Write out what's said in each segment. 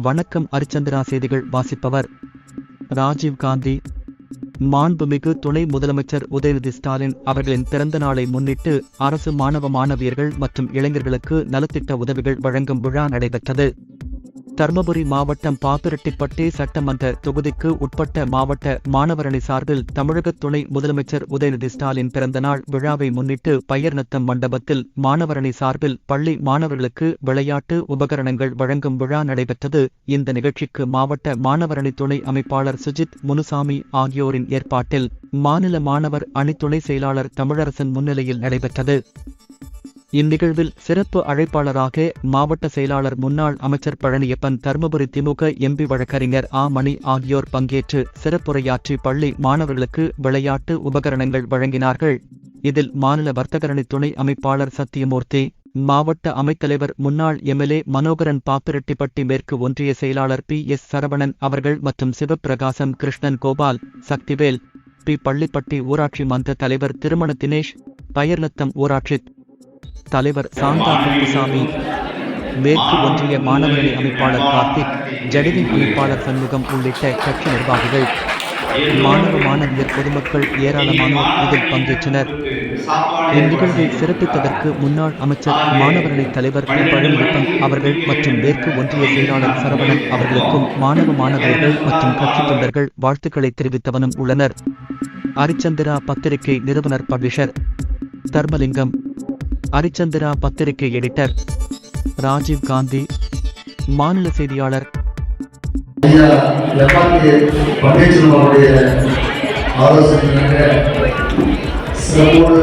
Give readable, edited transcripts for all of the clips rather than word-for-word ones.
வணக்கம். அரிச்சந்திரா செய்திகள் வாசிப்பவர் ராஜீவ் காந்தி. மாண்புமிகு துணை முதலமைச்சர் உதயநிதி ஸ்டாலின் அவர்களின் பிறந்த நாளை முன்னிட்டு அரசு மாணவ மாணவியர்கள் மற்றும் இளைஞர்களுக்கு நலத்திட்ட உதவிகள் வழங்கும் விழா நடைபெற்றது. தர்மபுரி மாவட்டம் பாப்பிரெட்டிப்பட்டி சட்டமன்ற தொகுதிக்கு உட்பட்ட மாவட்ட மாணவரணி சார்பில் தமிழக துணை முதலமைச்சர் உதயநிதி ஸ்டாலின் பிறந்தநாள் விழாவை முன்னிட்டு பையர்நத்தம் மண்டபத்தில் மாணவரணி சார்பில் பள்ளி மாணவர்களுக்கு விளையாட்டு உபகரணங்கள் வழங்கும் விழா நடைபெற்றது. இந்த நிகழ்ச்சிக்கு மாவட்ட மாணவரணி துணை அமைப்பாளர் சுஜித் முனுசாமி ஆகியோரின் ஏற்பாட்டில் மாநில மாணவர் அணி துணை செயலாளர் தமிழரசன் முன்னிலையில் நடைபெற்றது. இந்நிகழ்வில் சிறப்பு அழைப்பாளராக மாவட்ட செயலாளர் முன்னாள் அமைச்சர் பழனியப்பன், தர்மபுரி திமுக எம்பி வழக்கறிஞர் ஆ மணி ஆகியோர் பங்கேற்று சிறப்புரையாற்றி பள்ளி மாணவர்களுக்கு விளையாட்டு உபகரணங்கள் வழங்கினார்கள். இதில் மாநில வர்த்தகரணி துணை அமைப்பாளர் சத்தியமூர்த்தி, மாவட்ட அமைத்தலைவர் முன்னாள் எம்எல்ஏ மனோகரன், பாப்பிரெட்டிப்பட்டி மேற்கு ஒன்றிய செயலாளர் PS சரவணன் அவர்கள் மற்றும் சிவப்பிரகாசம், கிருஷ்ணன், கோபால், சக்திவேல், பி. பள்ளிப்பட்டி ஊராட்சி மன்ற தலைவர் திருமண தினேஷ், பையர்நத்தம் ஊராட்சி தலைவர் சாந்தா குப்புசாமி, மேற்கு ஒன்றிய மாணவரணி அமைப்பாளர் கார்த்திக், ஜடிவி அமைப்பாளர் சண்முகம் உள்ளிட்ட கட்சி நிர்வாகிகள், மாணவ மாணவியர், பொதுமக்கள் ஏராளமானோர் இதில் பங்கேற்றனர். இந்நிகழ்வை சிறப்பித்ததற்கு முன்னாள் அமைச்சர் மாணவரணி தலைவர் பி. பழனியப்பன் அவர்கள் மற்றும் மேற்கு ஒன்றிய செயலாளர் சரவணன் அவர்களுக்கும் மாணவ மாணவியர்கள் மற்றும் கட்சி தொண்டர்கள் வாழ்த்துக்களை தெரிவித்தவனும் உள்ளனர். அரிச்சந்திரா பத்திரிகை நிறுவனர் பப்ளிஷர் தர்மலிங்கம், அரிச்சந்திரா பத்திரிகை எடிட்டர் ராஜீவ் காந்தி, மாநில செய்தியாளர் சிறப்போடு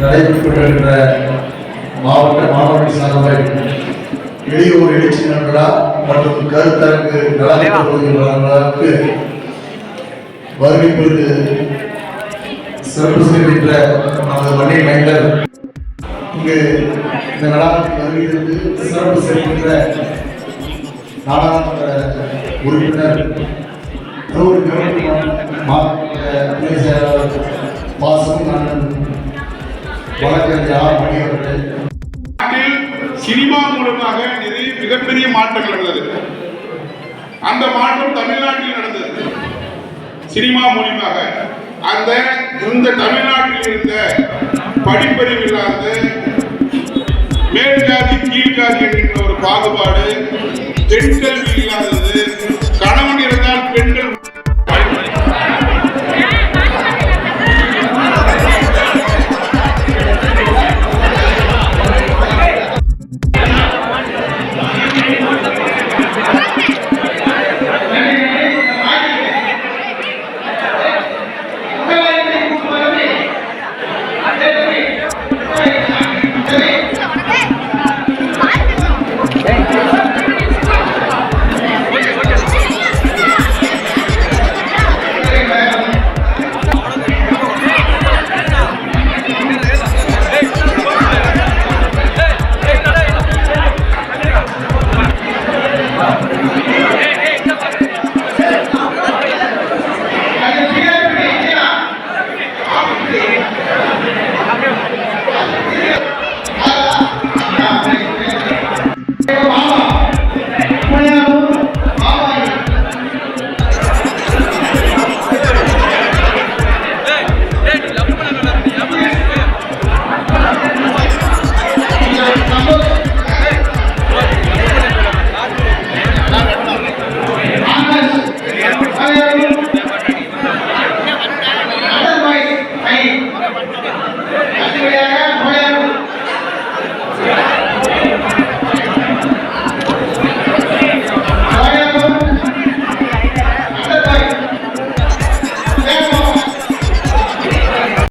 நடைபெற்ற மாவட்ட மாணவர்கள் சார்பாக இளையோர் எழுச்சி நண்பரா மற்றும் கருத்தரங்கு நலனுக்கு வருவிப்பது சிறப்பு செய்கின்ற நமது மணி மைந்தர் இங்கு இந்த நடாவுக்கு வருகிறது. சிறப்பு செய்கின்ற நாடாளுமன்ற உறுப்பினர் துணை செயலாளர் பாசம் வழக்கறிஞர் ஆ மணி அவர்கள். சினிமா மூலமாக நிறைய மிகப்பெரிய மாற்றங்கள் நடந்தது. அந்த மாற்றம் தமிழ்நாட்டில் நடந்தது. சினிமா மூலமாக இந்த தமிழ்நாட்டில் இருந்த படிப்பறிவு இல்லாத மேல்ஜாதி கீழ்ஜாதி என்கின்ற ஒரு பாகுபாடு, பெண் கல்வி இல்லாத